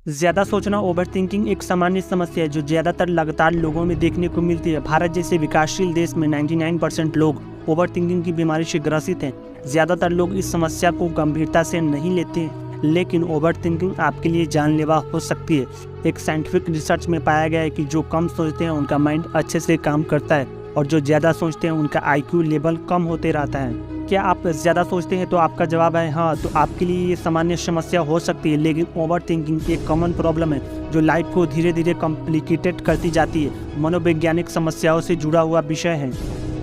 ज़्यादा सोचना ओवरथिंकिंग एक सामान्य समस्या है जो ज़्यादातर लगातार लोगों में देखने को मिलती है। भारत जैसे विकासशील देश में 99% लोग ओवरथिंकिंग की बीमारी से ग्रसित हैं। ज़्यादातर लोग इस समस्या को गंभीरता से नहीं लेते हैं, लेकिन ओवरथिंकिंग आपके लिए जानलेवा हो सकती है। एक साइंटिफिक रिसर्च में पाया गया है कि जो कम सोचते हैं उनका माइंड अच्छे से काम करता है और जो ज़्यादा सोचते हैं उनका IQ लेवल कम होते रहता है। क्या आप ज़्यादा सोचते हैं? तो आपका जवाब है हाँ। तो आपके लिए ये सामान्य समस्या हो सकती है, लेकिन ओवरथिंकिंग एक कॉमन प्रॉब्लम है जो लाइफ को धीरे धीरे कॉम्प्लिकेटेड करती जाती है। मनोवैज्ञानिक समस्याओं से जुड़ा हुआ विषय है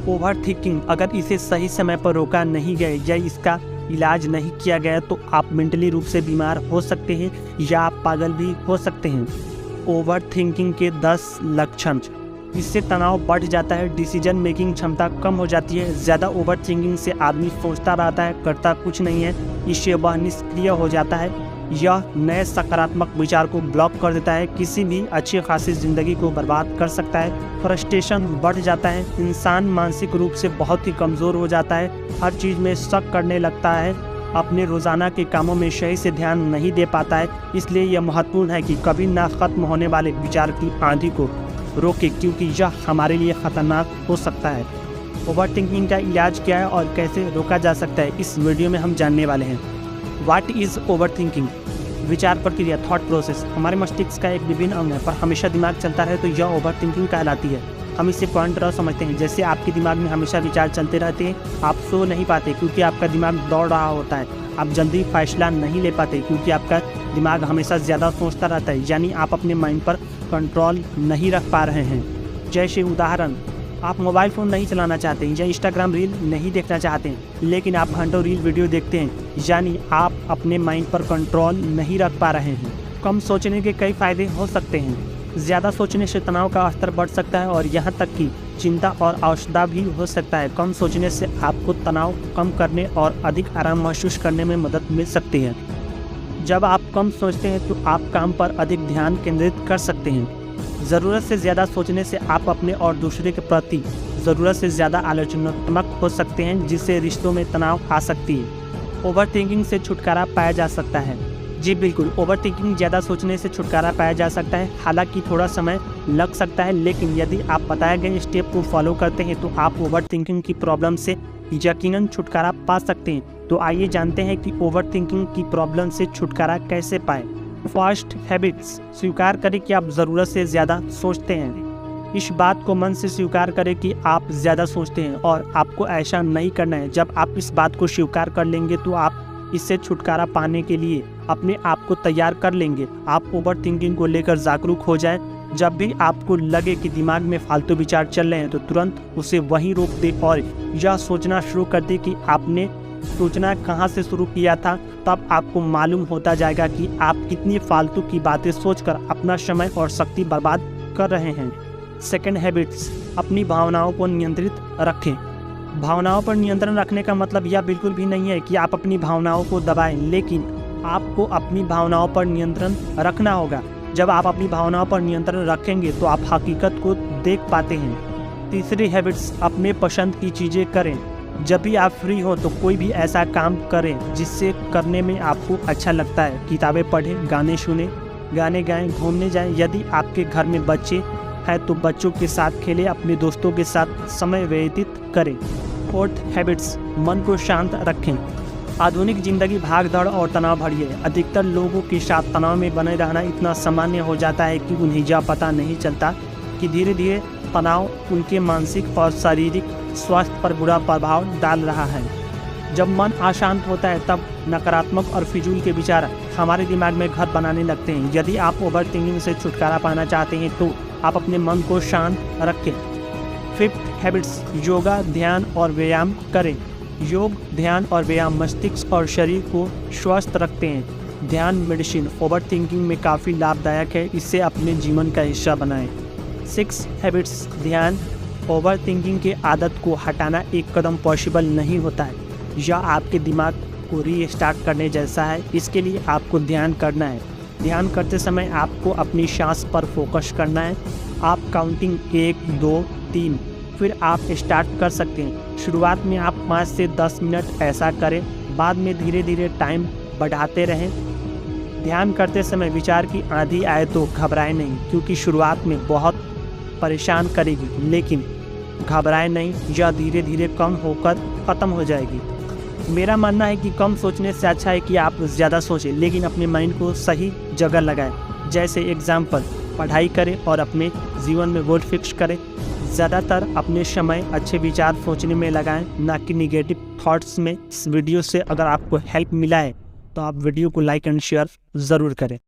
ओवरथिंकिंग। अगर इसे सही समय पर रोका नहीं गया या इसका इलाज नहीं किया गया तो आप मेंटली रूप से बीमार हो सकते हैं या आप पागल भी हो सकते हैं। ओवरथिंकिंग के 10 लक्षण। इससे तनाव बढ़ जाता है, डिसीजन मेकिंग क्षमता कम हो जाती है। ज़्यादा ओवरथिंकिंग से आदमी सोचता रहता है, करता कुछ नहीं है, इससे वह निष्क्रिय हो जाता है। यह नए सकारात्मक विचार को ब्लॉक कर देता है, किसी भी अच्छी खासी ज़िंदगी को बर्बाद कर सकता है। फ्रस्ट्रेशन बढ़ जाता है, इंसान मानसिक रूप से बहुत ही कमज़ोर हो जाता है, हर चीज़ में शक करने लगता है, अपने रोज़ाना के कामों में सही से ध्यान नहीं दे पाता है। इसलिए यह महत्वपूर्ण है कि कभी ना ख़त्म होने वाले विचार की आंधी को रोके, क्योंकि यह हमारे लिए ख़तरनाक हो सकता है। ओवरथिंकिंग का इलाज क्या है और कैसे रोका जा सकता है, इस वीडियो में हम जानने वाले हैं। What is overthinking? विचार प्रक्रिया, थॉट प्रोसेस, हमारे मस्तिष्क का एक विभिन्न अंग है, पर हमेशा दिमाग चलता है तो यह ओवरथिंकिंग कहलाती है। हम इसे पॉइंट ऑफ समझते हैं। जैसे आपके दिमाग में हमेशा विचार चलते रहते हैं, आप सो नहीं पाते क्योंकि आपका दिमाग दौड़ रहा होता है। आप जल्दी फैसला नहीं ले पाते क्योंकि आपका दिमाग हमेशा ज़्यादा सोचता रहता है, यानी आप अपने माइंड पर कंट्रोल नहीं रख पा रहे हैं। जैसे उदाहरण, आप मोबाइल फ़ोन नहीं चलाना चाहते हैं या इंस्टाग्राम रील नहीं देखना चाहते हैं, लेकिन आप घंटों रील वीडियो देखते हैं, यानी आप अपने माइंड पर कंट्रोल नहीं रख पा रहे हैं। कम सोचने के कई फ़ायदे हो सकते हैं। ज़्यादा सोचने से तनाव का स्तर बढ़ सकता है और यहाँ तक कि चिंता और अवसाद भी हो सकता है। कम सोचने से आपको तनाव कम करने और अधिक आराम महसूस करने में मदद मिल सकती है। जब आप कम सोचते हैं तो आप काम पर अधिक ध्यान केंद्रित कर सकते हैं। ज़रूरत से ज़्यादा सोचने से आप अपने और दूसरे के प्रति ज़रूरत से ज़्यादा आलोचनात्मक हो सकते हैं, जिससे रिश्तों में तनाव आ सकती है। ओवरथिंकिंग से छुटकारा पाया जा सकता है। जी बिल्कुल, ओवरथिंकिंग ज़्यादा सोचने से छुटकारा पाया जा सकता है। हालांकि थोड़ा समय लग सकता है, लेकिन यदि आप बताए गए स्टेप को फॉलो करते हैं तो आप ओवरथिंकिंग की प्रॉब्लम से यकीनन छुटकारा पा सकते हैं। तो आइए जानते हैं कि ओवरथिंकिंग की प्रॉब्लम से छुटकारा कैसे पाएं। First habits. स्वीकार करें कि आप ज़रूरत से ज़्यादा सोचते हैं। इस बात को मन से स्वीकार करें कि आप ज़्यादा सोचते हैं और आपको ऐसा नहीं करना है। जब आप इस बात को स्वीकार कर लेंगे तो आप इससे छुटकारा पाने के लिए अपने आप को तैयार कर लेंगे। आप ओवरथिंकिंग को लेकर जागरूक हो जाएं। जब भी आपको लगे कि दिमाग में फालतू विचार चल रहे हैं तो तुरंत उसे वहीं रोक दें और यह सोचना शुरू कर दें कि आपने सोचना कहाँ से शुरू किया था। तब आपको मालूम होता जाएगा कि आप कितनी फालतू की बातें सोचकर अपना समय और शक्ति बर्बाद कर रहे हैं। Second habits. अपनी भावनाओं को नियंत्रित रखें। भावनाओं पर नियंत्रण रखने का मतलब यह बिल्कुल भी नहीं है कि आप अपनी भावनाओं को दबाएं, लेकिन आपको अपनी भावनाओं पर नियंत्रण रखना होगा। जब आप अपनी भावनाओं पर नियंत्रण रखेंगे तो आप हकीकत को देख पाते हैं। तीसरी हैबिट्स। अपने पसंद की चीज़ें करें। जब भी आप फ्री हो तो कोई भी ऐसा काम करें जिससे करने में आपको अच्छा लगता है। किताबें पढ़ें, गाने सुने, गाने गाएं, घूमने जाएं। यदि आपके घर में बच्चे हैं तो बच्चों के साथ खेलें, अपने दोस्तों के साथ समय व्यतीत करें। Fourth habits. मन को शांत रखें। आधुनिक जिंदगी भाग दौड़ और तनाव भरी है। अधिकतर लोगों के साथ तनाव में बने रहना इतना सामान्य हो जाता है कि उन्हें यह पता नहीं चलता कि धीरे धीरे तनाव उनके मानसिक और शारीरिक स्वास्थ्य पर बुरा प्रभाव डाल रहा है। जब मन अशांत होता है तब नकारात्मक और फिजूल के विचार हमारे दिमाग में घर बनाने लगते हैं। यदि आप ओवरथिंकिंग से छुटकारा पाना चाहते हैं तो आप अपने मन को शांत रखें। Fifth habits. योगा, ध्यान और व्यायाम करें। योग, ध्यान और व्यायाम मस्तिष्क और शरीर को स्वस्थ रखते हैं। ध्यान मेडिसिन ओवरथिंकिंग में काफ़ी लाभदायक है, इसे अपने जीवन का हिस्सा बनाएं। 6 हैबिट्स। ध्यान। ओवरथिंकिंग की आदत को हटाना एक कदम पॉसिबल नहीं होता है। यह आपके दिमाग को रीस्टार्ट करने जैसा है। इसके लिए आपको ध्यान करना है। ध्यान करते समय आपको अपनी सांस पर फोकस करना है। आप काउंटिंग 1, 2, 3 फिर आप स्टार्ट कर सकते हैं। शुरुआत में आप 5 से 10 मिनट ऐसा करें, बाद में धीरे धीरे टाइम बढ़ाते रहें। ध्यान करते समय विचार की आंधी आए तो घबराए नहीं, क्योंकि शुरुआत में बहुत परेशान करेगी, लेकिन घबराए नहीं, यह धीरे धीरे कम होकर ख़त्म हो जाएगी। मेरा मानना है कि कम सोचने से अच्छा है कि आप ज़्यादा सोचें, लेकिन अपने माइंड को सही जगह लगाएं। जैसे एग्जाम्पल, पढ़ाई करें और अपने जीवन में गोल फिक्स करें। ज़्यादातर अपने समय अच्छे विचार सोचने में लगाएं, ना कि निगेटिव थॉट्स में। इस वीडियो से अगर आपको हेल्प मिला है तो आप वीडियो को लाइक एंड शेयर ज़रूर करें।